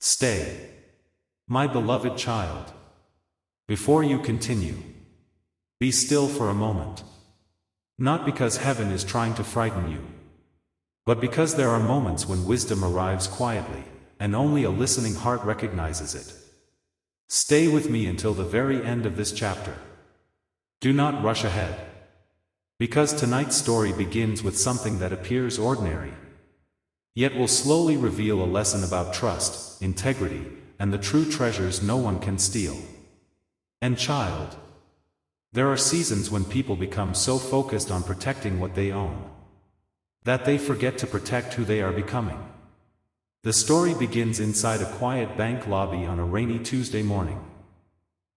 Stay, my beloved child. Before you continue, be still for a moment. Not because heaven is trying to frighten you, but because there are moments when wisdom arrives quietly, and only a listening heart recognizes it. Stay with me until the very end of this chapter. Do not rush ahead. Because tonight's story begins with something that appears ordinary, yet will slowly reveal a lesson about trust, integrity, and the true treasures no one can steal. And child, there are seasons when people become so focused on protecting what they own, that they forget to protect who they are becoming. The story begins inside a quiet bank lobby on a rainy Tuesday morning.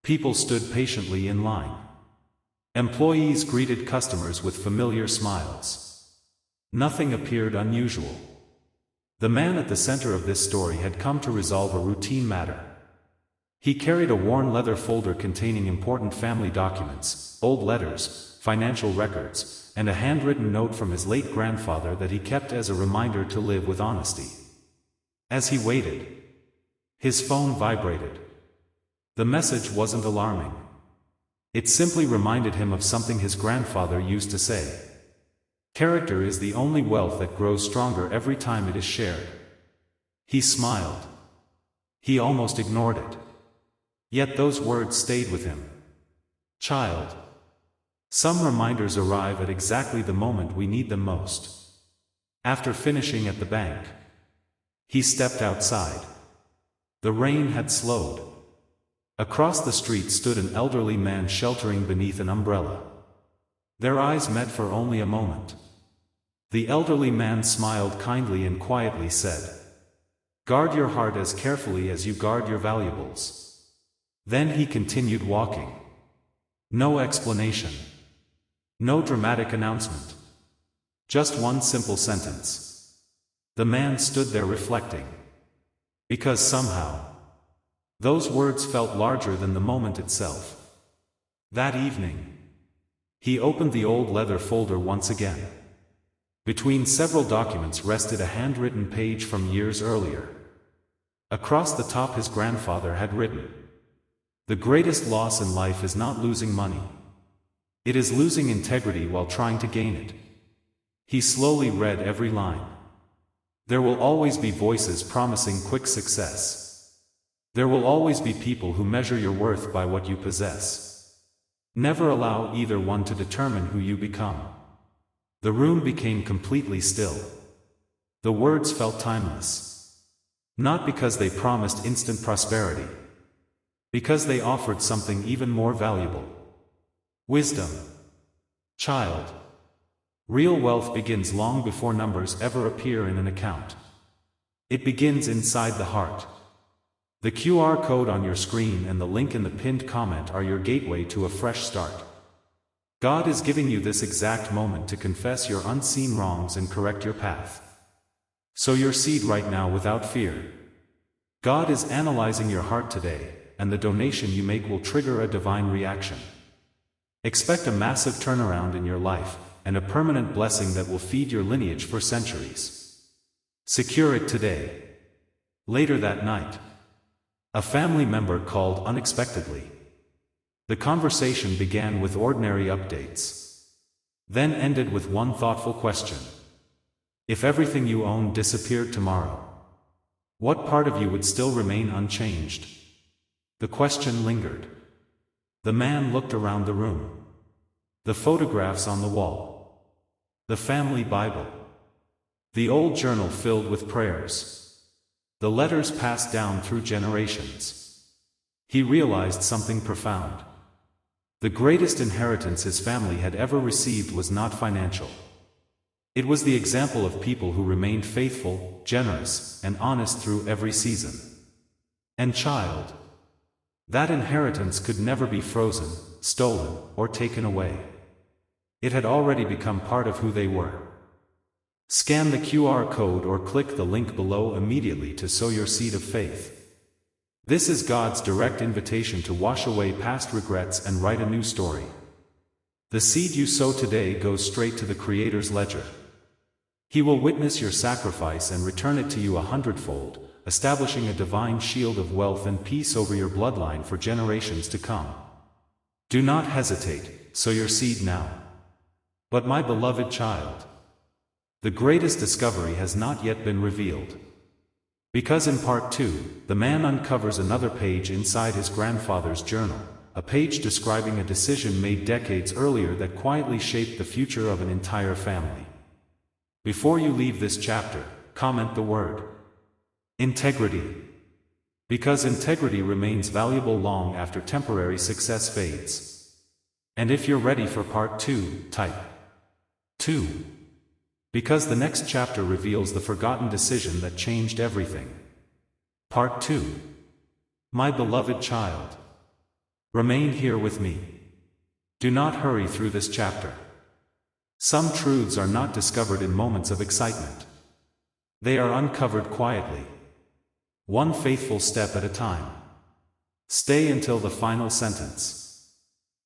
People stood patiently in line. Employees greeted customers with familiar smiles. Nothing appeared unusual. The man at the center of this story had come to resolve a routine matter. He carried a worn leather folder containing important family documents, old letters, financial records, and a handwritten note from his late grandfather that he kept as a reminder to live with honesty. As he waited, his phone vibrated. The message wasn't alarming. It simply reminded him of something his grandfather used to say. Character is the only wealth that grows stronger every time it is shared. He smiled. He almost ignored it. Yet those words stayed with him. Child. Some reminders arrive at exactly the moment we need them most. After finishing at the bank, he stepped outside. The rain had slowed. Across the street stood an elderly man sheltering beneath an umbrella. Their eyes met for only a moment. The elderly man smiled kindly and quietly said, "Guard your heart as carefully as you guard your valuables." Then he continued walking. No explanation. No dramatic announcement. Just one simple sentence. The man stood there reflecting. Because somehow, those words felt larger than the moment itself. That evening, he opened the old leather folder once again. Between several documents rested a handwritten page from years earlier. Across the top his grandfather had written, "The greatest loss in life is not losing money. It is losing integrity while trying to gain it." He slowly read every line. There will always be voices promising quick success. There will always be people who measure your worth by what you possess. Never allow either one to determine who you become. The room became completely still. The words felt timeless. Not because they promised instant prosperity, because they offered something even more valuable. Wisdom. Child. Real wealth begins long before numbers ever appear in an account. It begins inside the heart. The QR code on your screen and the link in the pinned comment are your gateway to a fresh start. God is giving you this exact moment to confess your unseen wrongs and correct your path. Sow your seed right now without fear. God is analyzing your heart today, and the donation you make will trigger a divine reaction. Expect a massive turnaround in your life, and a permanent blessing that will feed your lineage for centuries. Secure it today. Later that night, a family member called unexpectedly. The conversation began with ordinary updates, then ended with one thoughtful question. If everything you own disappeared tomorrow, what part of you would still remain unchanged? The question lingered. The man looked around the room. The photographs on the wall. The family Bible. The old journal filled with prayers. The letters passed down through generations. He realized something profound. The greatest inheritance his family had ever received was not financial. It was the example of people who remained faithful, generous, and honest through every season. And child, that inheritance could never be frozen, stolen, or taken away. It had already become part of who they were. Scan the QR code or click the link below immediately to sow your seed of faith. This is God's direct invitation to wash away past regrets and write a new story. The seed you sow today goes straight to the Creator's ledger. He will witness your sacrifice and return it to you 100-fold, establishing a divine shield of wealth and peace over your bloodline for generations to come. Do not hesitate, sow your seed now. But my beloved child, the greatest discovery has not yet been revealed. Because in part 2, the man uncovers another page inside his grandfather's journal, a page describing a decision made decades earlier that quietly shaped the future of an entire family. Before you leave this chapter, comment the word integrity. Because integrity remains valuable long after temporary success fades. And if you're ready for part 2, type 2. Because the next chapter reveals the forgotten decision that changed everything. Part 2. My beloved child, remain here with me. Do not hurry through this chapter. Some truths are not discovered in moments of excitement. They are uncovered quietly. One faithful step at a time. Stay until the final sentence.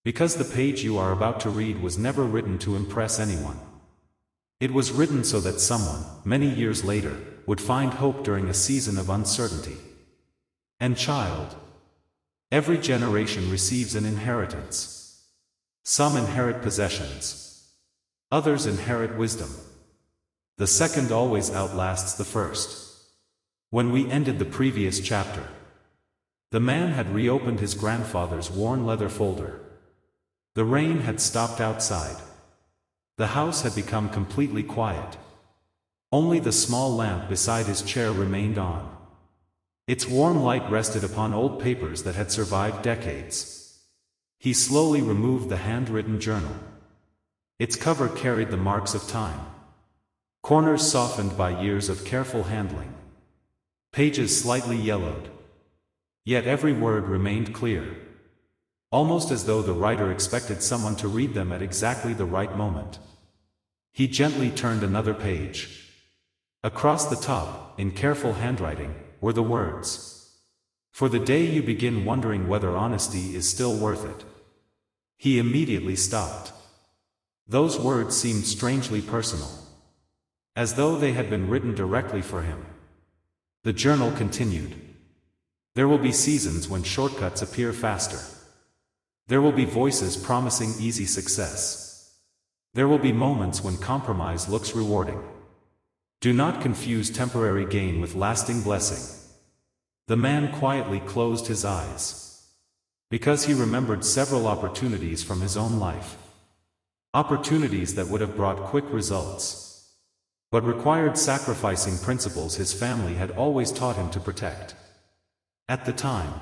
Because the page you are about to read was never written to impress anyone. It was written so that someone, many years later, would find hope during a season of uncertainty. And child, every generation receives an inheritance. Some inherit possessions. Others inherit wisdom. The second always outlasts the first. When we ended the previous chapter, the man had reopened his grandfather's worn leather folder. The rain had stopped outside. The house had become completely quiet. Only the small lamp beside his chair remained on. Its warm light rested upon old papers that had survived decades. He slowly removed the handwritten journal. Its cover carried the marks of time. Corners softened by years of careful handling. Pages slightly yellowed. Yet every word remained clear. Almost as though the writer expected someone to read them at exactly the right moment. He gently turned another page. Across the top, in careful handwriting, were the words, "For the day you begin wondering whether honesty is still worth it." He immediately stopped. Those words seemed strangely personal. As though they had been written directly for him. The journal continued. There will be seasons when shortcuts appear faster. There will be voices promising easy success. There will be moments when compromise looks rewarding. Do not confuse temporary gain with lasting blessing. The man quietly closed his eyes. Because he remembered several opportunities from his own life. Opportunities that would have brought quick results. But required sacrificing principles his family had always taught him to protect. At the time,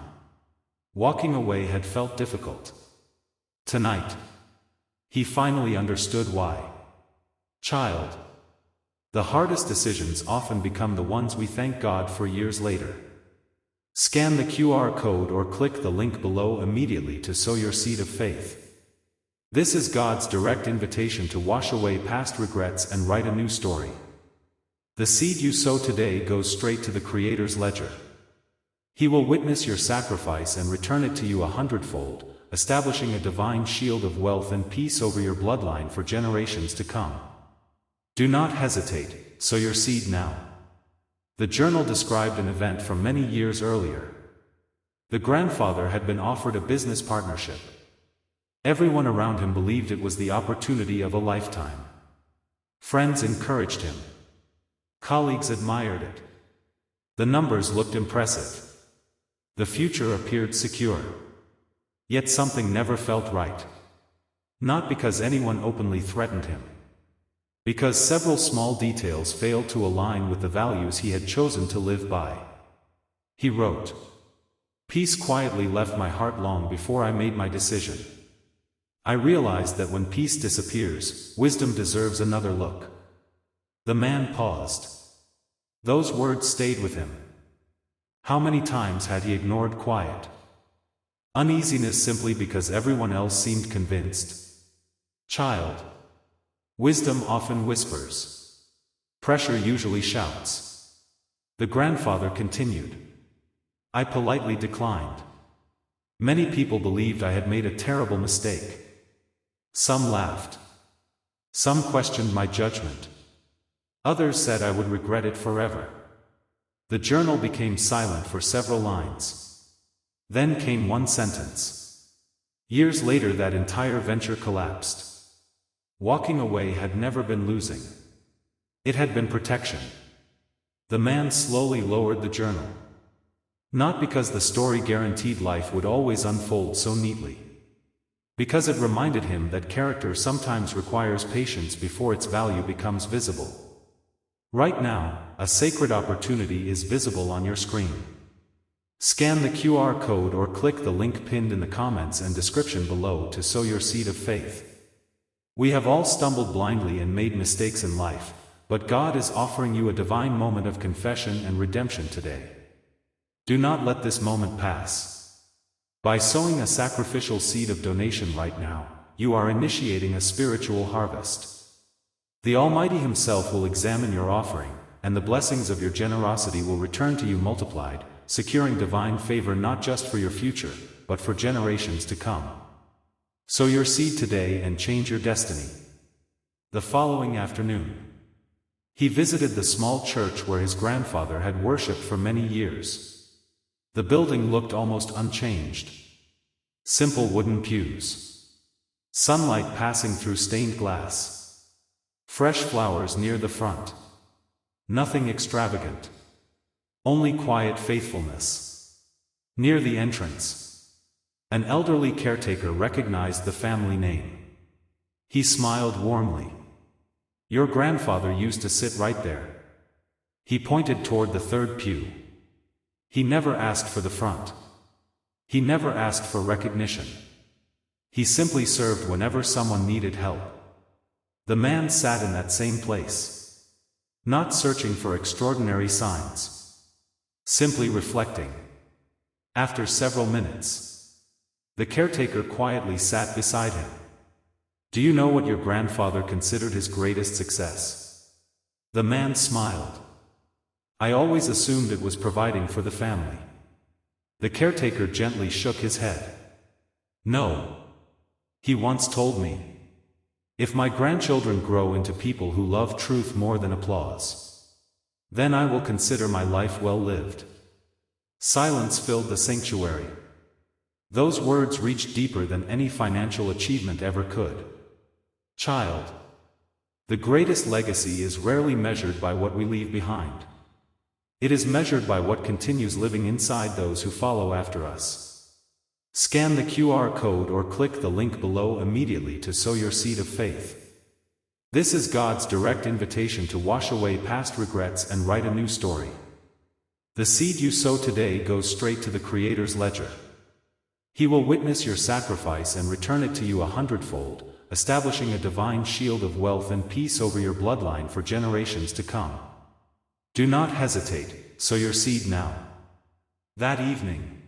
walking away had felt difficult. Tonight, he finally understood why. Child, the hardest decisions often become the ones we thank God for years later. Scan the QR code or click the link below immediately to sow your seed of faith. This is God's direct invitation to wash away past regrets and write a new story. The seed you sow today goes straight to the Creator's ledger. He will witness your sacrifice and return it to you 100-fold, establishing a divine shield of wealth and peace over your bloodline for generations to come. Do not hesitate, sow your seed now. The journal described an event from many years earlier. The grandfather had been offered a business partnership. Everyone around him believed it was the opportunity of a lifetime. Friends encouraged him. Colleagues admired it. The numbers looked impressive. The future appeared secure. Yet something never felt right. Not because anyone openly threatened him. Because several small details failed to align with the values he had chosen to live by. He wrote, "Peace quietly left my heart long before I made my decision. I realized that when peace disappears, wisdom deserves another look." The man paused. Those words stayed with him. How many times had he ignored quiet? Uneasiness simply because everyone else seemed convinced. Child, wisdom often whispers. Pressure usually shouts. The grandfather continued. I politely declined. Many people believed I had made a terrible mistake. Some laughed. Some questioned my judgment. Others said I would regret it forever. The journal became silent for several lines. Then came one sentence. Years later that entire venture collapsed. Walking away had never been losing. It had been protection. The man slowly lowered the journal. Not because the story guaranteed life would always unfold so neatly. Because it reminded him that character sometimes requires patience before its value becomes visible. Right now, a sacred opportunity is visible on your screen. Scan the QR code or click the link pinned in the comments and description below to sow your seed of faith. We have all stumbled blindly and made mistakes in life, but God is offering you a divine moment of confession and redemption today. Do not let this moment pass. By sowing a sacrificial seed of donation right now, you are initiating a spiritual harvest. The Almighty Himself will examine your offering, and the blessings of your generosity will return to you multiplied, securing divine favor not just for your future, but for generations to come. Sow your seed today and change your destiny. The following afternoon, he visited the small church where his grandfather had worshipped for many years. The building looked almost unchanged. Simple wooden pews. Sunlight passing through stained glass. Fresh flowers near the front. Nothing extravagant. Only quiet faithfulness. Near the entrance, an elderly caretaker recognized the family name. He smiled warmly. Your grandfather used to sit right there. He pointed toward the third pew. He never asked for the front. He never asked for recognition. He simply served whenever someone needed help. The man sat in that same place. Not searching for extraordinary signs. Simply reflecting. After several minutes, the caretaker quietly sat beside him. Do you know what your grandfather considered his greatest success? The man smiled. I always assumed it was providing for the family. The caretaker gently shook his head. No. He once told me, if my grandchildren grow into people who love truth more than applause, then I will consider my life well lived. Silence filled the sanctuary. Those words reached deeper than any financial achievement ever could. Child, the greatest legacy is rarely measured by what we leave behind. It is measured by what continues living inside those who follow after us. Scan the QR code or click the link below immediately to sow your seed of faith. This is God's direct invitation to wash away past regrets and write a new story. The seed you sow today goes straight to the Creator's ledger. He will witness your sacrifice and return it to you 100-fold, establishing a divine shield of wealth and peace over your bloodline for generations to come. Do not hesitate, sow your seed now. That evening,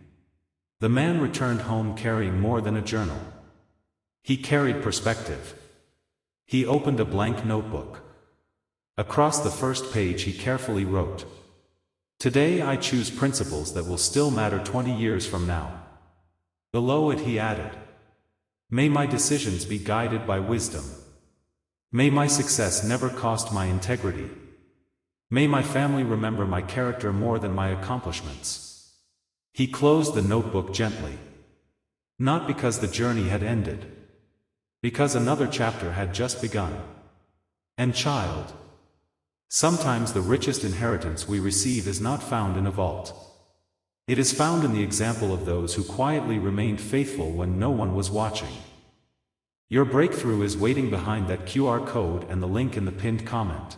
the man returned home carrying more than a journal. He carried perspective. He opened a blank notebook. Across the first page he carefully wrote, "Today I choose principles that will still matter 20 years from now." Below it he added, "May my decisions be guided by wisdom. May my success never cost my integrity. May my family remember my character more than my accomplishments." He closed the notebook gently. Not because the journey had ended. Because another chapter had just begun. And child, sometimes the richest inheritance we receive is not found in a vault. It is found in the example of those who quietly remained faithful when no one was watching. Your breakthrough is waiting behind that QR code and the link in the pinned comment.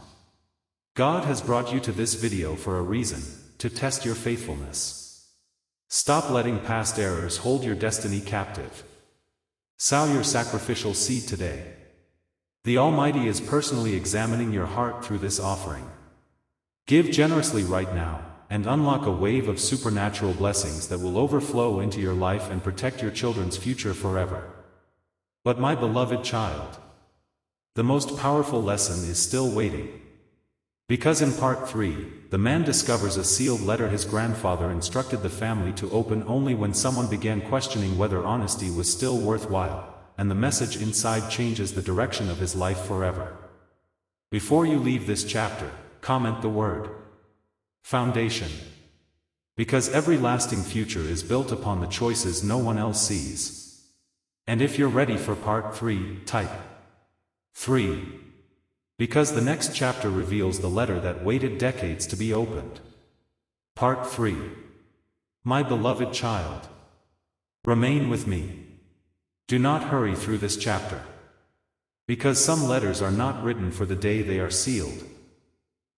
God has brought you to this video for a reason, to test your faithfulness. Stop letting past errors hold your destiny captive. Sow your sacrificial seed today. The Almighty is personally examining your heart through this offering. Give generously right now, and unlock a wave of supernatural blessings that will overflow into your life and protect your children's future forever. But my beloved child, the most powerful lesson is still waiting. Because in part 3, the man discovers a sealed letter his grandfather instructed the family to open only when someone began questioning whether honesty was still worthwhile, and the message inside changes the direction of his life forever. Before you leave this chapter, comment the word Foundation. Because every lasting future is built upon the choices no one else sees. And if you're ready for part 3, type 3. Because the next chapter reveals the letter that waited decades to be opened. Part 3. My beloved child. Remain with me. Do not hurry through this chapter. Because some letters are not written for the day they are sealed.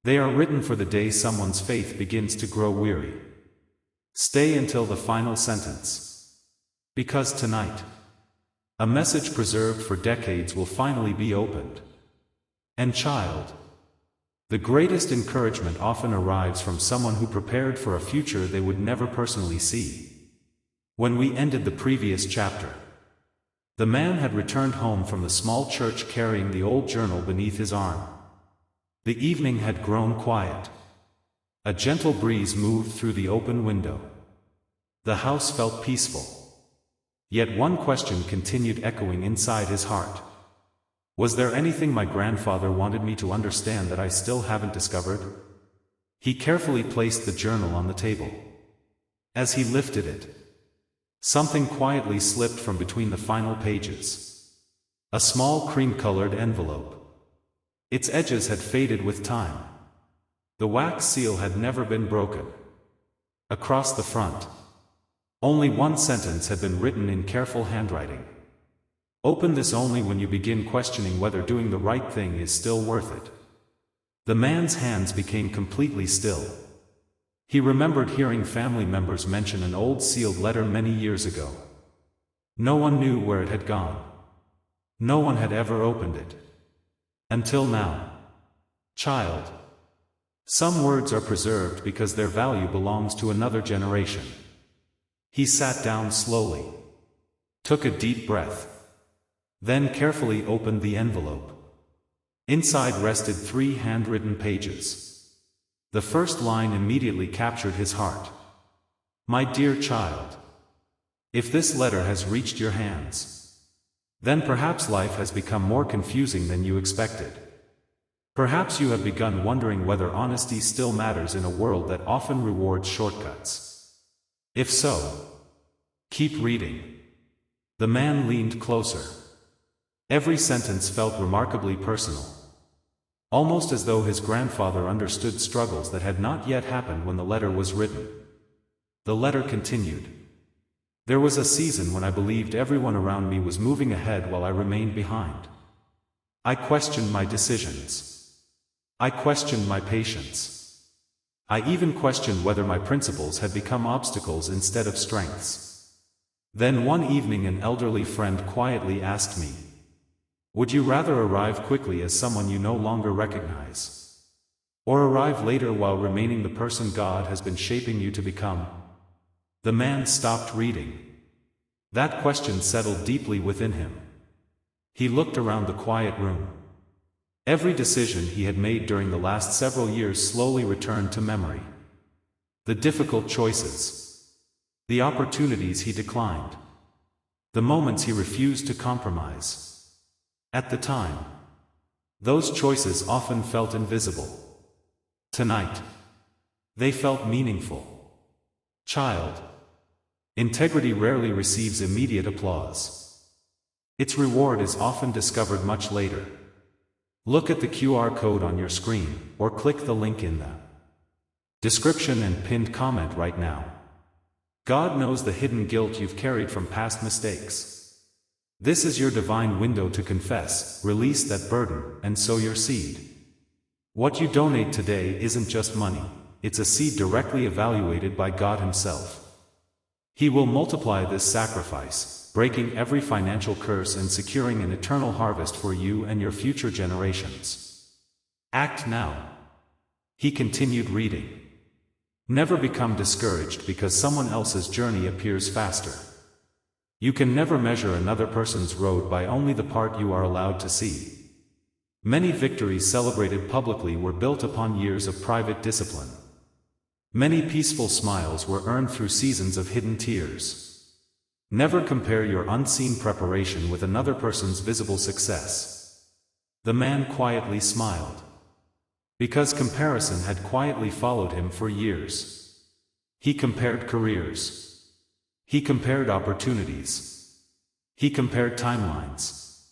They are written for the day someone's faith begins to grow weary. Stay until the final sentence. Because tonight, a message preserved for decades will finally be opened. And child, the greatest encouragement often arrives from someone who prepared for a future they would never personally see. When we ended the previous chapter, the man had returned home from the small church carrying the old journal beneath his arm. The evening had grown quiet. A gentle breeze moved through the open window. The house felt peaceful. Yet one question continued echoing inside his heart. Was there anything my grandfather wanted me to understand that I still haven't discovered? He carefully placed the journal on the table. As he lifted it, something quietly slipped from between the final pages. A small cream-colored envelope. Its edges had faded with time. The wax seal had never been broken. Across the front, only one sentence had been written in careful handwriting. Open this only when you begin questioning whether doing the right thing is still worth it. The man's hands became completely still. He remembered hearing family members mention an old sealed letter many years ago. No one knew where it had gone. No one had ever opened it. Until now. Child. Some words are preserved because their value belongs to another generation. He sat down slowly, took a deep breath, then carefully opened the envelope. Inside rested 3 handwritten pages. The first line immediately captured his heart. My dear child, if this letter has reached your hands, then perhaps life has become more confusing than you expected. Perhaps you have begun wondering whether honesty still matters in a world that often rewards shortcuts. If so, keep reading. The man leaned closer. Every sentence felt remarkably personal. Almost as though his grandfather understood struggles that had not yet happened when the letter was written. The letter continued. There was a season when I believed everyone around me was moving ahead while I remained behind. I questioned my decisions. I questioned my patience. I even questioned whether my principles had become obstacles instead of strengths. Then one evening an elderly friend quietly asked me, would you rather arrive quickly as someone you no longer recognize? Or arrive later while remaining the person God has been shaping you to become? The man stopped reading. That question settled deeply within him. He looked around the quiet room. Every decision he had made during the last several years slowly returned to memory. The difficult choices. The opportunities he declined. The moments he refused to compromise. At the time, those choices often felt invisible. Tonight, they felt meaningful. Child. Integrity rarely receives immediate applause. Its reward is often discovered much later. Look at the QR code on your screen, or click the link in the description and pinned comment right now. God knows the hidden guilt you've carried from past mistakes. This is your divine window to confess, release that burden, and sow your seed. What you donate today isn't just money, it's a seed directly evaluated by God Himself. He will multiply this sacrifice, breaking every financial curse and securing an eternal harvest for you and your future generations. Act now. He continued reading. Never become discouraged because someone else's journey appears faster. You can never measure another person's road by only the part you are allowed to see. Many victories celebrated publicly were built upon years of private discipline. Many peaceful smiles were earned through seasons of hidden tears. Never compare your unseen preparation with another person's visible success. The man quietly smiled. Because comparison had quietly followed him for years. He compared careers. He compared opportunities. He compared timelines.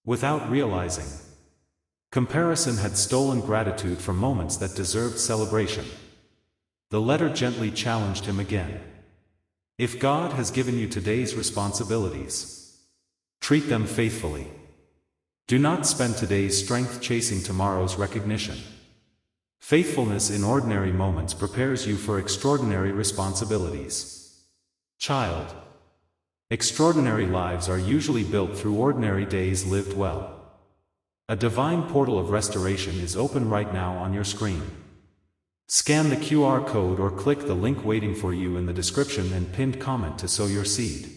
Without realizing, comparison had stolen gratitude from moments that deserved celebration. The letter gently challenged him again. If God has given you today's responsibilities, treat them faithfully. Do not spend today's strength chasing tomorrow's recognition. Faithfulness in ordinary moments prepares you for extraordinary responsibilities. Child, extraordinary lives are usually built through ordinary days lived well. A divine portal of restoration is open right now on your screen. Scan the QR code or click the link waiting for you in the description and pinned comment to sow your seed.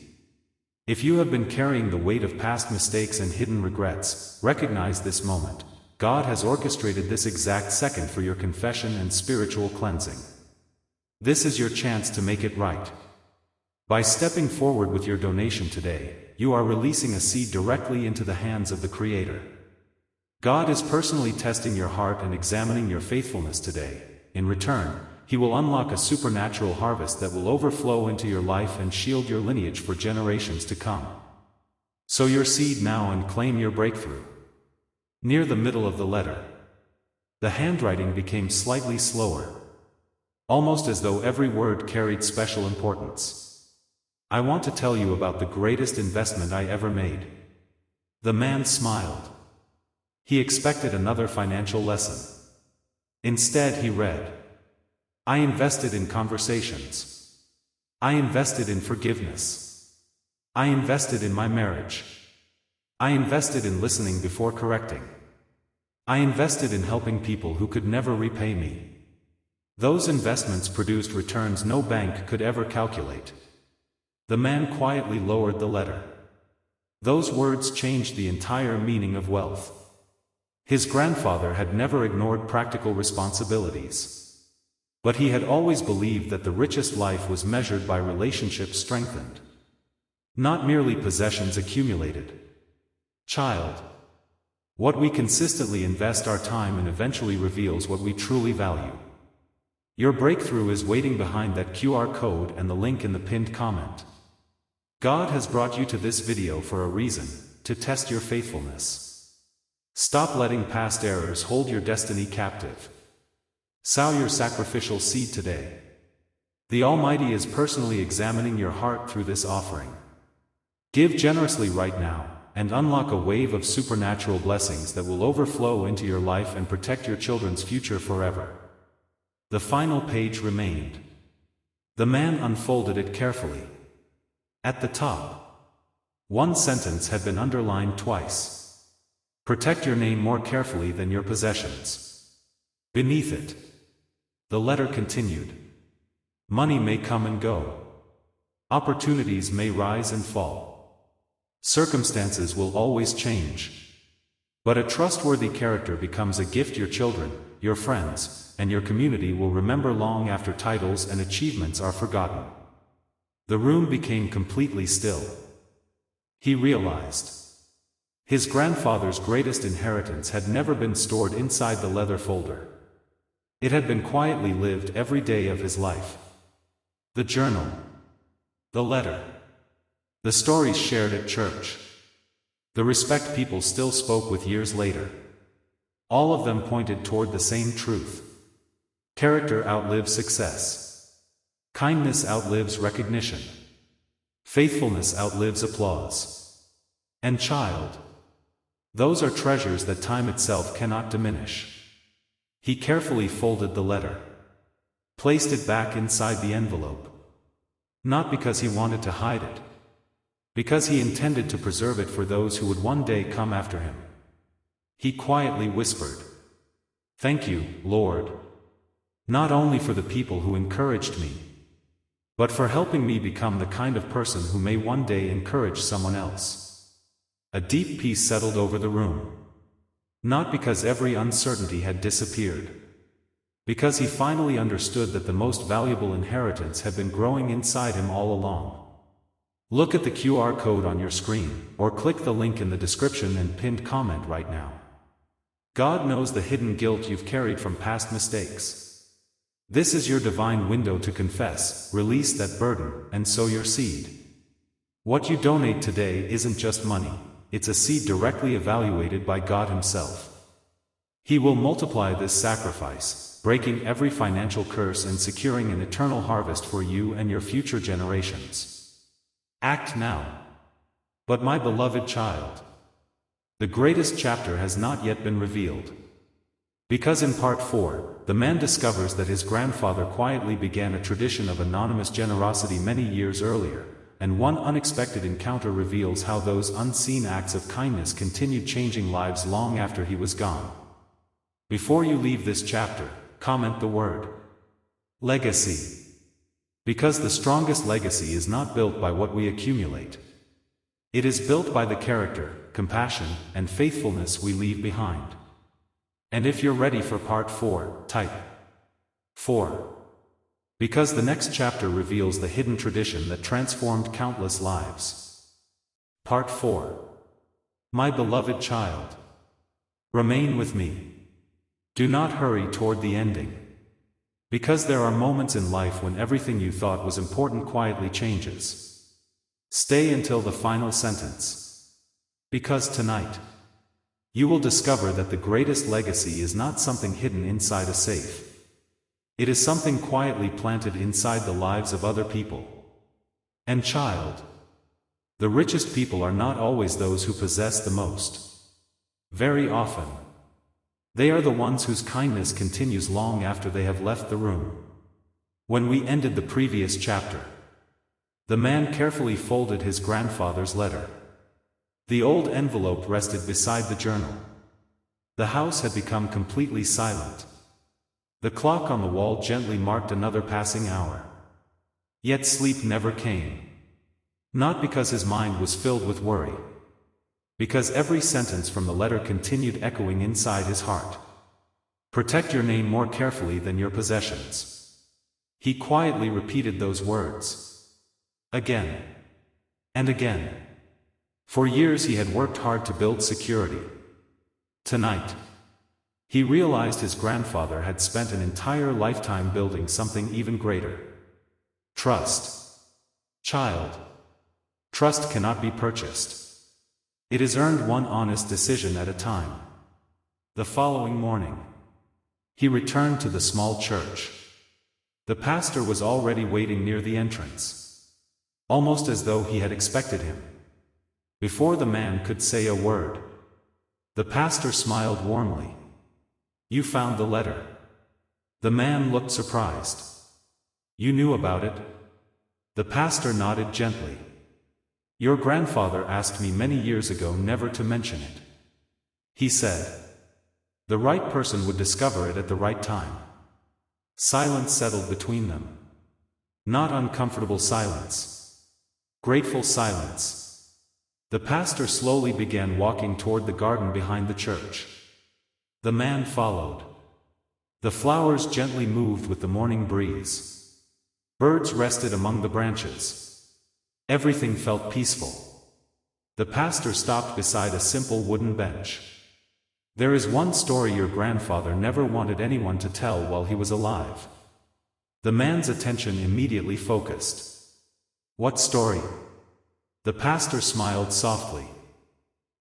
If you have been carrying the weight of past mistakes and hidden regrets, recognize this moment. God has orchestrated this exact second for your confession and spiritual cleansing. This is your chance to make it right. By stepping forward with your donation today, you are releasing a seed directly into the hands of the Creator. God is personally testing your heart and examining your faithfulness today. In return, He will unlock a supernatural harvest that will overflow into your life and shield your lineage for generations to come. Sow your seed now and claim your breakthrough. Near the middle of the letter, the handwriting became slightly slower, almost as though every word carried special importance. I want to tell you about the greatest investment I ever made. The man smiled. He expected another financial lesson. Instead he read, I invested in conversations. I invested in forgiveness. I invested in my marriage. I invested in listening before correcting. I invested in helping people who could never repay me. Those investments produced returns no bank could ever calculate. The man quietly lowered the letter. Those words changed the entire meaning of wealth. His grandfather had never ignored practical responsibilities. But he had always believed that the richest life was measured by relationships strengthened, not merely possessions accumulated. Child, what we consistently invest our time in eventually reveals what we truly value. Your breakthrough is waiting behind that QR code and the link in the pinned comment. God has brought you to this video for a reason, to test your faithfulness. Stop letting past errors hold your destiny captive. Sow your sacrificial seed today. The Almighty is personally examining your heart through this offering. Give generously right now, and unlock a wave of supernatural blessings that will overflow into your life and protect your children's future forever. The final page remained. The man unfolded it carefully. At the top, one sentence had been underlined twice. Protect your name more carefully than your possessions. Beneath it, the letter continued. Money may come and go. Opportunities may rise and fall. Circumstances will always change. But a trustworthy character becomes a gift your children, your friends, and your community will remember long after titles and achievements are forgotten. The room became completely still. He realized his grandfather's greatest inheritance had never been stored inside the leather folder. It had been quietly lived every day of his life. The journal, the letter, the stories shared at church, the respect people still spoke with years later. All of them pointed toward the same truth. Character outlives success. Kindness outlives recognition. Faithfulness outlives applause. And child, those are treasures that time itself cannot diminish. He carefully folded the letter, placed it back inside the envelope. Not because he wanted to hide it, because he intended to preserve it for those who would one day come after him. He quietly whispered, "Thank you, Lord, not only for the people who encouraged me, but for helping me become the kind of person who may one day encourage someone else." A deep peace settled over the room. Not because every uncertainty had disappeared. Because he finally understood that the most valuable inheritance had been growing inside him all along. Look at the QR code on your screen, or click the link in the description and pinned comment right now. God knows the hidden guilt you've carried from past mistakes. This is your divine window to confess, release that burden, and sow your seed. What you donate today isn't just money, it's a seed directly evaluated by God Himself. He will multiply this sacrifice, breaking every financial curse and securing an eternal harvest for you and your future generations. Act now. But my beloved child, the greatest chapter has not yet been revealed. Because in part 4, the man discovers that his grandfather quietly began a tradition of anonymous generosity many years earlier, and one unexpected encounter reveals how those unseen acts of kindness continued changing lives long after he was gone. Before you leave this chapter, comment the word legacy. Because the strongest legacy is not built by what we accumulate. It is built by the character, compassion, and faithfulness we leave behind. And if you're ready for part 4, type 4. Because the next chapter reveals the hidden tradition that transformed countless lives. Part 4. My beloved child, remain with me. Do not hurry toward the ending. Because there are moments in life when everything you thought was important quietly changes. Stay until the final sentence. Because tonight, you will discover that the greatest legacy is not something hidden inside a safe. It is something quietly planted inside the lives of other people. And child, the richest people are not always those who possess the most. Very often, they are the ones whose kindness continues long after they have left the room. When we ended the previous chapter, the man carefully folded his grandfather's letter. The old envelope rested beside the journal. The house had become completely silent. The clock on the wall gently marked another passing hour. Yet sleep never came. Not because his mind was filled with worry. Because every sentence from the letter continued echoing inside his heart. Protect your name more carefully than your possessions. He quietly repeated those words. Again. And again. For years he had worked hard to build security. Tonight, he realized his grandfather had spent an entire lifetime building something even greater. Trust. Child. Trust cannot be purchased. It is earned one honest decision at a time. The following morning, he returned to the small church. The pastor was already waiting near the entrance. Almost as though he had expected him. Before the man could say a word, the pastor smiled warmly. You found the letter. The man looked surprised. You knew about it? The pastor nodded gently. Your grandfather asked me many years ago never to mention it. He said, the right person would discover it at the right time. Silence settled between them. Not uncomfortable silence. Grateful silence. The pastor slowly began walking toward the garden behind the church. The man followed. The flowers gently moved with the morning breeze. Birds rested among the branches. Everything felt peaceful. The pastor stopped beside a simple wooden bench. There is one story your grandfather never wanted anyone to tell while he was alive. The man's attention immediately focused. What story? The pastor smiled softly.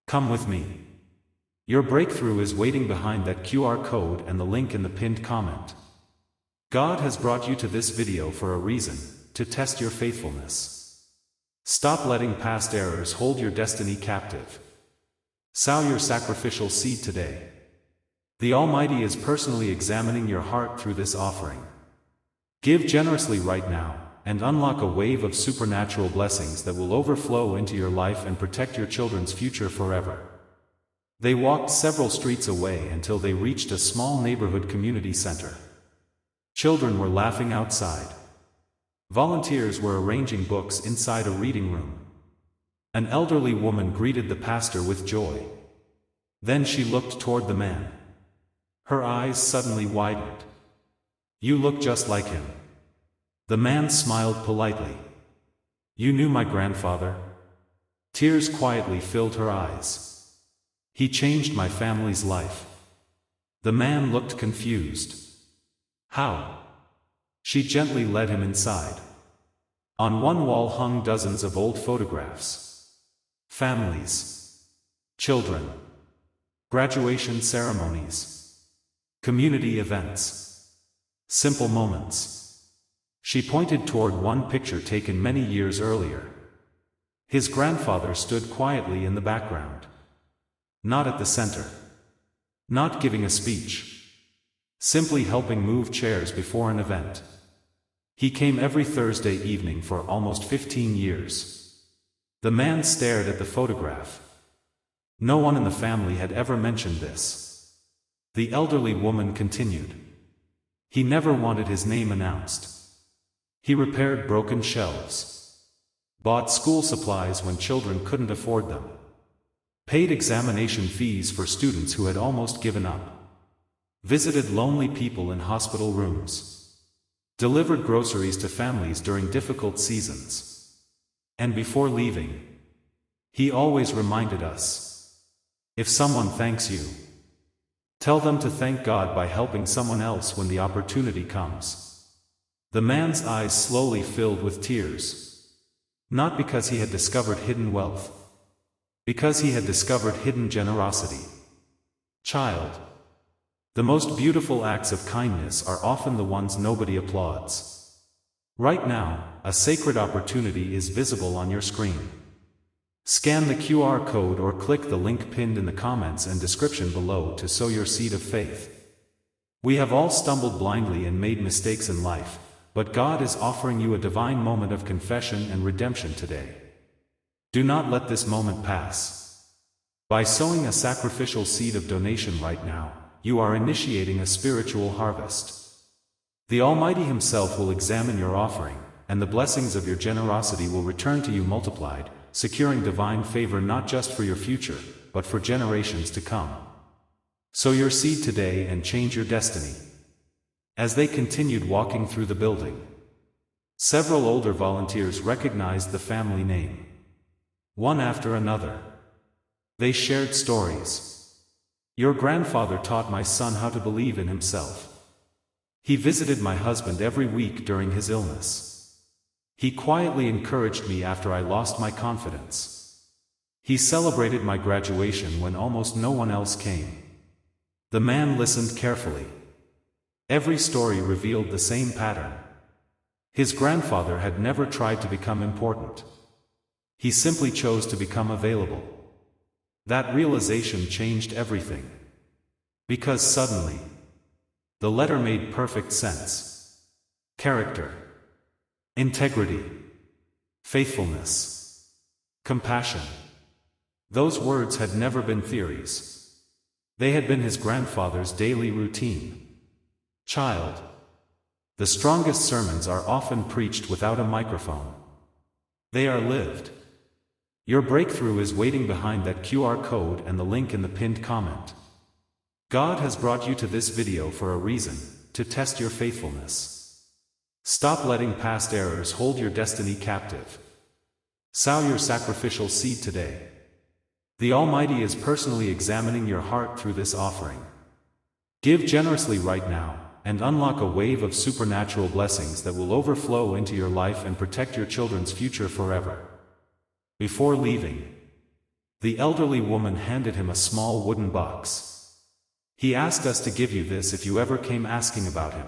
Come with me. Your breakthrough is waiting behind that QR code and the link in the pinned comment. God has brought you to this video for a reason, to test your faithfulness. Stop letting past errors hold your destiny captive. Sow your sacrificial seed today. The Almighty is personally examining your heart through this offering. Give generously right now, and unlock a wave of supernatural blessings that will overflow into your life and protect your children's future forever. They walked several streets away until they reached a small neighborhood community center. Children were laughing outside. Volunteers were arranging books inside a reading room. An elderly woman greeted the pastor with joy. Then she looked toward the man. Her eyes suddenly widened. You look just like him. The man smiled politely. You knew my grandfather? Tears quietly filled her eyes. He changed my family's life. The man looked confused. How? She gently led him inside. On one wall hung dozens of old photographs. Families. Children. Graduation ceremonies. Community events. Simple moments. She pointed toward one picture taken many years earlier. His grandfather stood quietly in the background. Not at the center. Not giving a speech. Simply helping move chairs before an event. He came every Thursday evening for almost 15 years. The man stared at the photograph. No one in the family had ever mentioned this. The elderly woman continued. He never wanted his name announced. He repaired broken shelves. Bought school supplies when children couldn't afford them. Paid examination fees for students who had almost given up. Visited lonely people in hospital rooms. Delivered groceries to families during difficult seasons. And before leaving, he always reminded us, if someone thanks you, tell them to thank God by helping someone else when the opportunity comes. The man's eyes slowly filled with tears. Not because he had discovered hidden wealth. Because he had discovered hidden generosity. Child. The most beautiful acts of kindness are often the ones nobody applauds. Right now, a sacred opportunity is visible on your screen. Scan the QR code or click the link pinned in the comments and description below to sow your seed of faith. We have all stumbled blindly and made mistakes in life, but God is offering you a divine moment of confession and redemption today. Do not let this moment pass. By sowing a sacrificial seed of donation right now, you are initiating a spiritual harvest. The Almighty Himself will examine your offering, and the blessings of your generosity will return to you multiplied, securing divine favor not just for your future, but for generations to come. Sow your seed today and change your destiny. As they continued walking through the building, several older volunteers recognized the family name. One after another. They shared stories. Your grandfather taught my son how to believe in himself. He visited my husband every week during his illness. He quietly encouraged me after I lost my confidence. He celebrated my graduation when almost no one else came. The man listened carefully. Every story revealed the same pattern. His grandfather had never tried to become important. He simply chose to become available. That realization changed everything. Because suddenly, the letter made perfect sense. Character. Integrity. Faithfulness. Compassion. Those words had never been theories. They had been his grandfather's daily routine. Child. The strongest sermons are often preached without a microphone. They are lived. Your breakthrough is waiting behind that QR code and the link in the pinned comment. God has brought you to this video for a reason, to test your faithfulness. Stop letting past errors hold your destiny captive. Sow your sacrificial seed today. The Almighty is personally examining your heart through this offering. Give generously right now, and unlock a wave of supernatural blessings that will overflow into your life and protect your children's future forever. Before leaving, the elderly woman handed him a small wooden box. He asked us to give you this if you ever came asking about him.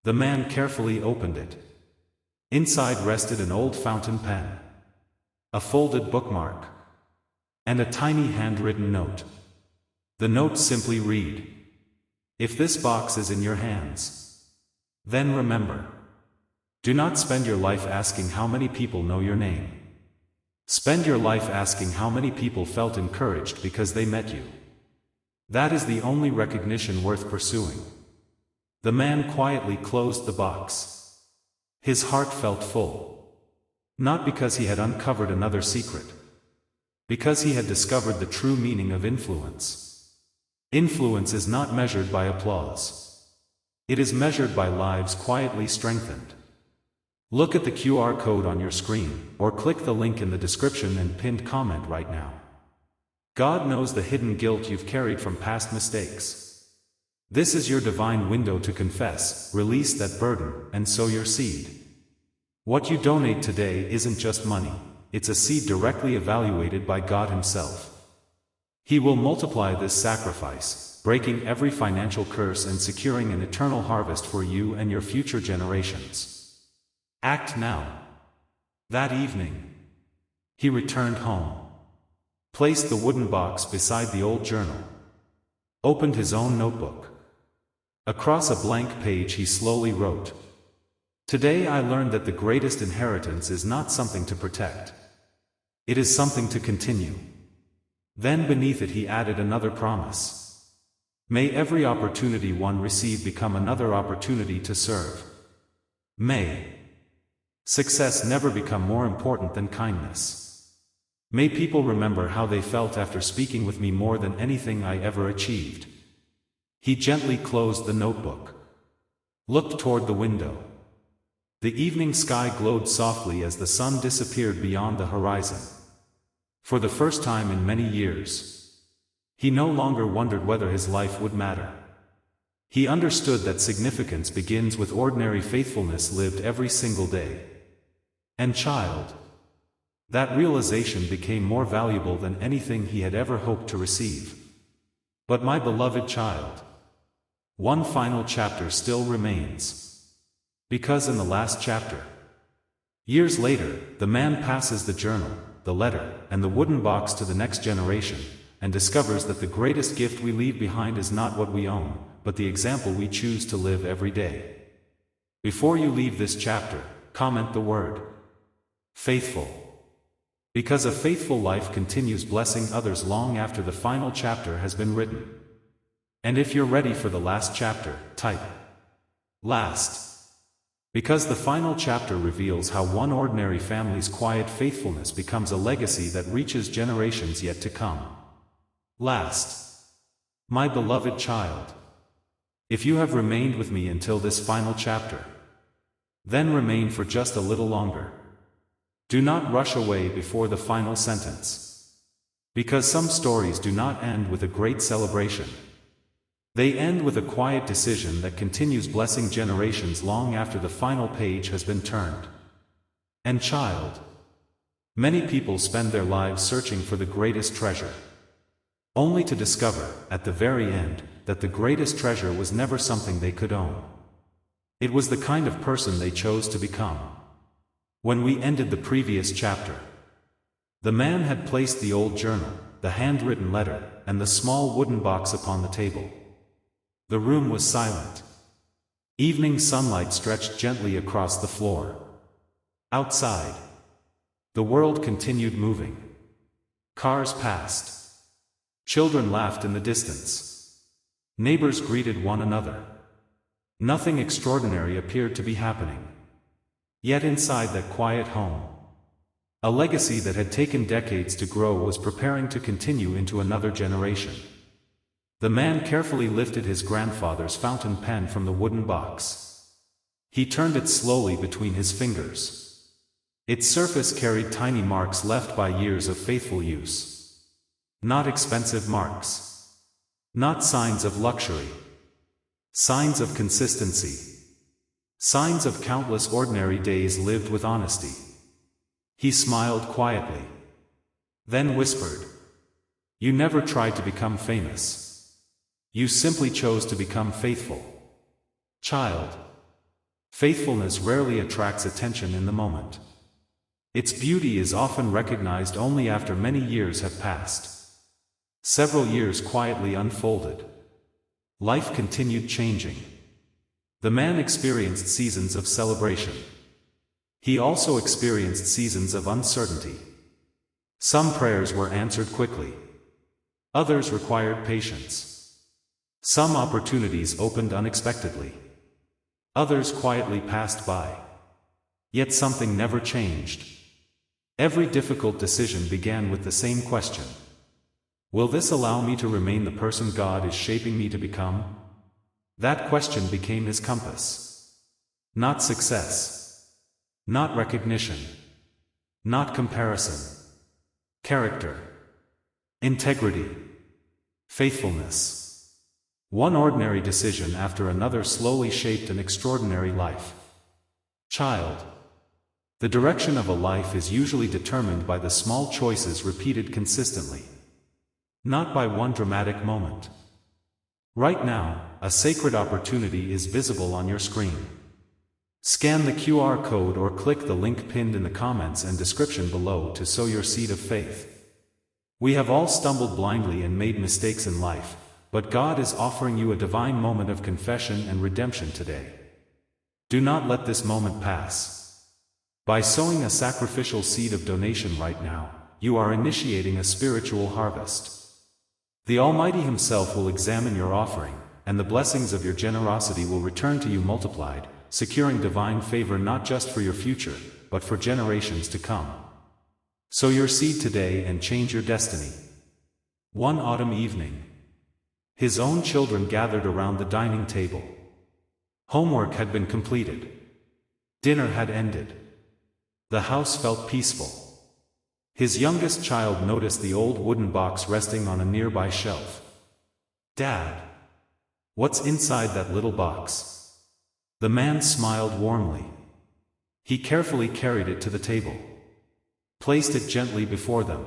The man carefully opened it. Inside rested an old fountain pen, a folded bookmark, and a tiny handwritten note. The note simply read, "If this box is in your hands, then remember. Do not spend your life asking how many people know your name. Spend your life asking how many people felt encouraged because they met you. That is the only recognition worth pursuing." The man quietly closed the box. His heart felt full. Not because he had uncovered another secret. Because he had discovered the true meaning of influence. Influence is not measured by applause. It is measured by lives quietly strengthened. Look at the QR code on your screen, or click the link in the description and pinned comment right now. God knows the hidden guilt you've carried from past mistakes. This is your divine window to confess, release that burden, and sow your seed. What you donate today isn't just money, it's a seed directly evaluated by God Himself. He will multiply this sacrifice, breaking every financial curse and securing an eternal harvest for you and your future generations. Act now. That evening, he returned home, placed the wooden box beside the old journal, opened his own notebook. Across a blank page he slowly wrote, "Today I learned that the greatest inheritance is not something to protect. It is something to continue." Then beneath it he added another promise. "May every opportunity one receive become another opportunity to serve. May success never become more important than kindness. May people remember how they felt after speaking with me more than anything I ever achieved." He gently closed the notebook, looked toward the window. The evening sky glowed softly as the sun disappeared beyond the horizon. For the first time in many years, he no longer wondered whether his life would matter. He understood that significance begins with ordinary faithfulness lived every single day. And child, that realization became more valuable than anything he had ever hoped to receive. But my beloved child, one final chapter still remains. Because in the last chapter, years later, the man passes the journal, the letter, and the wooden box to the next generation, and discovers that the greatest gift we leave behind is not what we own, but the example we choose to live every day. Before you leave this chapter, comment the word faithful. Because a faithful life continues blessing others long after the final chapter has been written. And if you're ready for the last chapter, type last. Because the final chapter reveals how one ordinary family's quiet faithfulness becomes a legacy that reaches generations yet to come. Last. My beloved child, if you have remained with me until this final chapter, then remain for just a little longer. Do not rush away before the final sentence. Because some stories do not end with a great celebration. They end with a quiet decision that continues blessing generations long after the final page has been turned. And child, many people spend their lives searching for the greatest treasure, only to discover, at the very end, that the greatest treasure was never something they could own. It was the kind of person they chose to become. When we ended the previous chapter, the man had placed the old journal, the handwritten letter, and the small wooden box upon the table. The room was silent. Evening sunlight stretched gently across the floor. Outside, the world continued moving. Cars passed. Children laughed in the distance. Neighbors greeted one another. Nothing extraordinary appeared to be happening. Yet inside that quiet home, a legacy that had taken decades to grow was preparing to continue into another generation. The man carefully lifted his grandfather's fountain pen from the wooden box. He turned it slowly between his fingers. Its surface carried tiny marks left by years of faithful use. Not expensive marks. Not signs of luxury. Signs of consistency. Signs of countless ordinary days lived with honesty. He smiled quietly. Then whispered, "You never tried to become famous. You simply chose to become faithful. Child, faithfulness rarely attracts attention in the moment. Its beauty is often recognized only after many years have passed." Several years quietly unfolded. Life continued changing. The man experienced seasons of celebration. He also experienced seasons of uncertainty. Some prayers were answered quickly. Others required patience. Some opportunities opened unexpectedly. Others quietly passed by. Yet something never changed. Every difficult decision began with the same question. Will this allow me to remain the person God is shaping me to become? That question became his compass. Not success. Not recognition. Not comparison. Character. Integrity. Faithfulness. One ordinary decision after another slowly shaped an extraordinary life. Child. The direction of a life is usually determined by the small choices repeated consistently, not by one dramatic moment. Right now, a sacred opportunity is visible on your screen. Scan the QR code or click the link pinned in the comments and description below to sow your seed of faith. We have all stumbled blindly and made mistakes in life, but God is offering you a divine moment of confession and redemption today. Do not let this moment pass. By sowing a sacrificial seed of donation right now, you are initiating a spiritual harvest. The Almighty Himself will examine your offering, and the blessings of your generosity will return to you multiplied, securing divine favor not just for your future, but for generations to come. Sow your seed today and change your destiny. One autumn evening, his own children gathered around the dining table. Homework had been completed. Dinner had ended. The house felt peaceful. His youngest child noticed the old wooden box resting on a nearby shelf. "Dad, what's inside that little box?" The man smiled warmly. He carefully carried it to the table, placed it gently before them.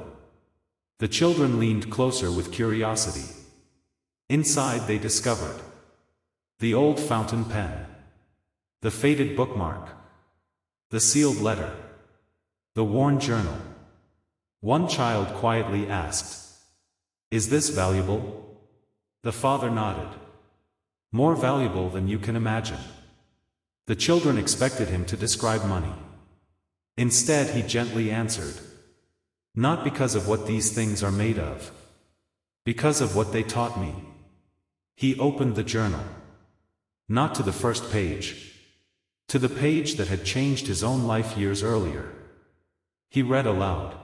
The children leaned closer with curiosity. Inside they discovered the old fountain pen, the faded bookmark, the sealed letter, the worn journal. One child quietly asked, "Is this valuable?" The father nodded. "More valuable than you can imagine." The children expected him to describe money. Instead he gently answered, "Not because of what these things are made of. Because of what they taught me." He opened the journal. Not to the first page. To the page that had changed his own life years earlier. He read aloud,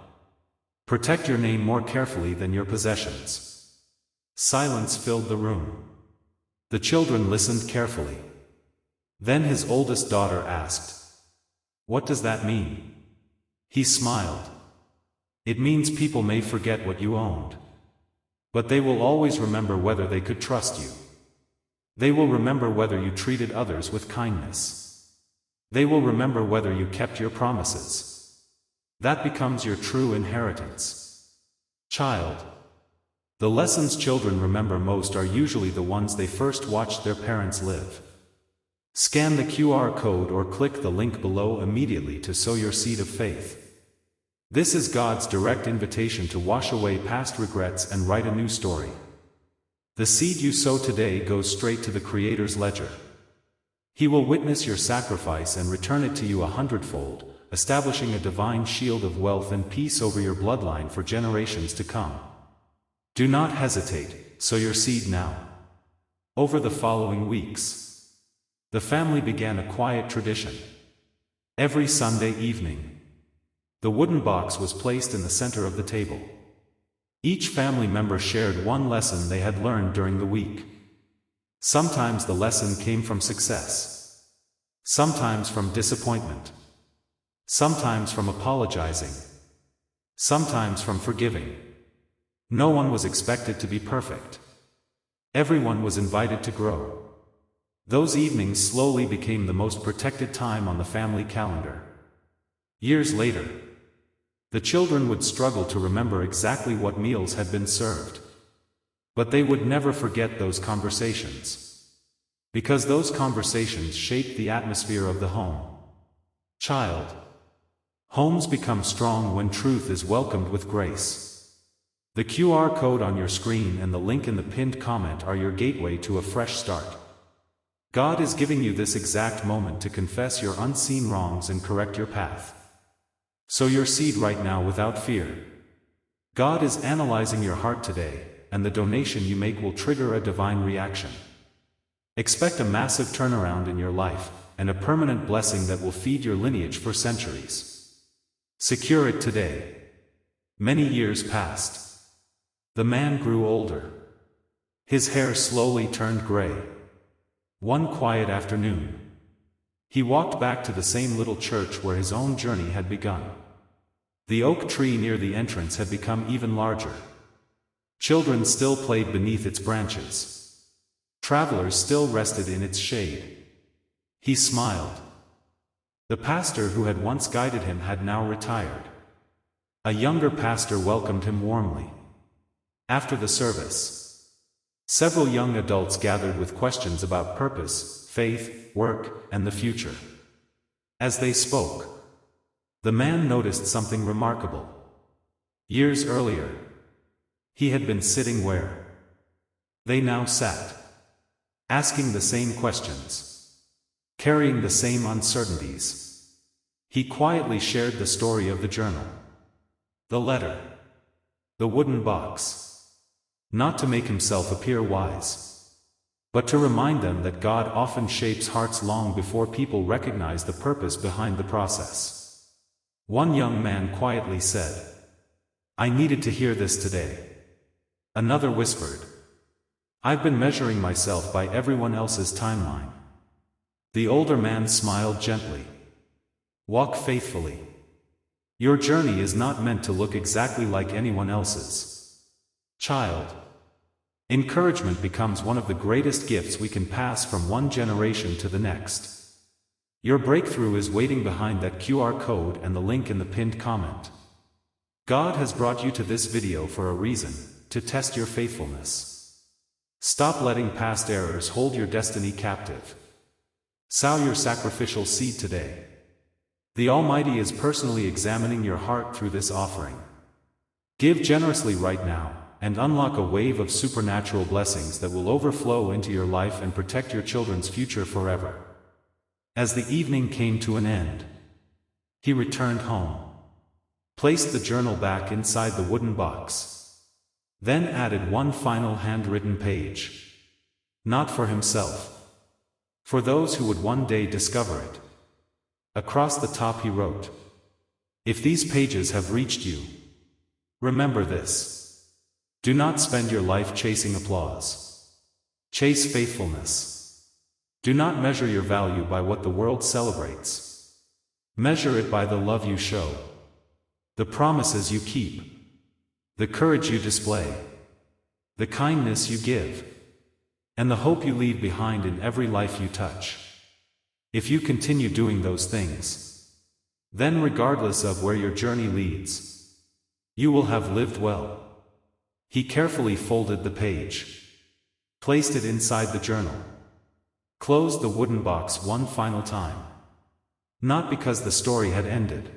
"Protect your name more carefully than your possessions." Silence filled the room. The children listened carefully. Then his oldest daughter asked, "What does that mean?" He smiled. "It means people may forget what you owned. But they will always remember whether they could trust you. They will remember whether you treated others with kindness. They will remember whether you kept your promises. That becomes your true inheritance." Child. The lessons children remember most are usually the ones they first watched their parents live. Scan the QR code or click the link below immediately to sow your seed of faith. This is God's direct invitation to wash away past regrets and write a new story. The seed you sow today goes straight to the Creator's ledger. He will witness your sacrifice and return it to you 100-fold, establishing a divine shield of wealth and peace over your bloodline for generations to come. Do not hesitate, sow your seed now. Over the following weeks, the family began a quiet tradition. Every Sunday evening, the wooden box was placed in the center of the table. Each family member shared one lesson they had learned during the week. Sometimes the lesson came from success. Sometimes from disappointment. Sometimes from apologizing. Sometimes from forgiving. No one was expected to be perfect. Everyone was invited to grow. Those evenings slowly became the most protected time on the family calendar. Years later, the children would struggle to remember exactly what meals had been served. But they would never forget those conversations. Because those conversations shaped the atmosphere of the home. Child. Homes become strong when truth is welcomed with grace. The QR code on your screen and the link in the pinned comment are your gateway to a fresh start. God is giving you this exact moment to confess your unseen wrongs and correct your path. Sow your seed right now without fear. God is analyzing your heart today, and the donation you make will trigger a divine reaction. Expect a massive turnaround in your life, and a permanent blessing that will feed your lineage for centuries. Secure it today. Many years passed. The man grew older. His hair slowly turned gray. One quiet afternoon, he walked back to the same little church where his own journey had begun. The oak tree near the entrance had become even larger. Children still played beneath its branches. Travelers still rested in its shade. He smiled. The pastor who had once guided him had now retired. A younger pastor welcomed him warmly. After the service, several young adults gathered with questions about purpose, faith, work, and the future. As they spoke, the man noticed something remarkable. Years earlier, he had been sitting where they now sat, asking the same questions, carrying the same uncertainties. He quietly shared the story of the journal, the letter, the wooden box, not to make himself appear wise, but to remind them that God often shapes hearts long before people recognize the purpose behind the process. One young man quietly said, "I needed to hear this today." Another whispered, "I've been measuring myself by everyone else's timeline." The older man smiled gently. "Walk faithfully. Your journey is not meant to look exactly like anyone else's." Child. Encouragement becomes one of the greatest gifts we can pass from one generation to the next. Your breakthrough is waiting behind that QR code and the link in the pinned comment. God has brought you to this video for a reason, to test your faithfulness. Stop letting past errors hold your destiny captive. Sow your sacrificial seed today. The Almighty is personally examining your heart through this offering. Give generously right now, and unlock a wave of supernatural blessings that will overflow into your life and protect your children's future forever. As the evening came to an end, he returned home, placed the journal back inside the wooden box, then added one final handwritten page. Not for himself, for those who would one day discover it. Across the top he wrote, "If these pages have reached you, remember this. Do not spend your life chasing applause. Chase faithfulness. Do not measure your value by what the world celebrates. Measure it by the love you show, the promises you keep, the courage you display, the kindness you give, and the hope you leave behind in every life you touch. If you continue doing those things, then regardless of where your journey leads, you will have lived well." He carefully folded the page, placed it inside the journal, closed the wooden box one final time. Not because the story had ended,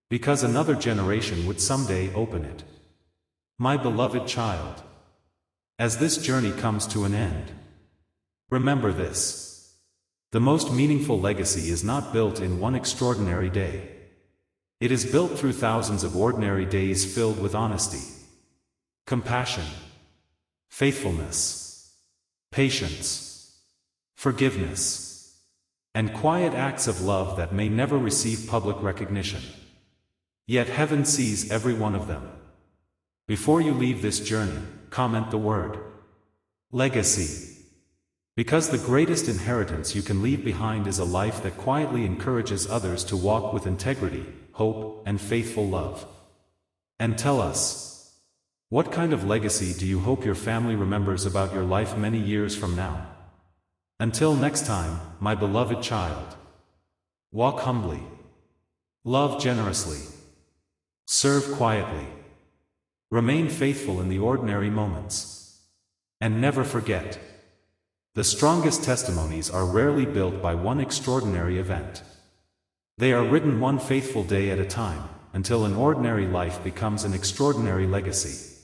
because another generation would someday open it. My beloved child, as this journey comes to an end, remember this. The most meaningful legacy is not built in one extraordinary day. It is built through thousands of ordinary days filled with honesty, compassion, faithfulness, patience, forgiveness, and quiet acts of love that may never receive public recognition. Yet heaven sees every one of them. Before you leave this journey, comment the word legacy. Because the greatest inheritance you can leave behind is a life that quietly encourages others to walk with integrity, hope, and faithful love. And tell us, what kind of legacy do you hope your family remembers about your life many years from now? Until next time, my beloved child, walk humbly, love generously, serve quietly, remain faithful in the ordinary moments, and never forget, the strongest testimonies are rarely built by one extraordinary event. They are written one faithful day at a time, until an ordinary life becomes an extraordinary legacy.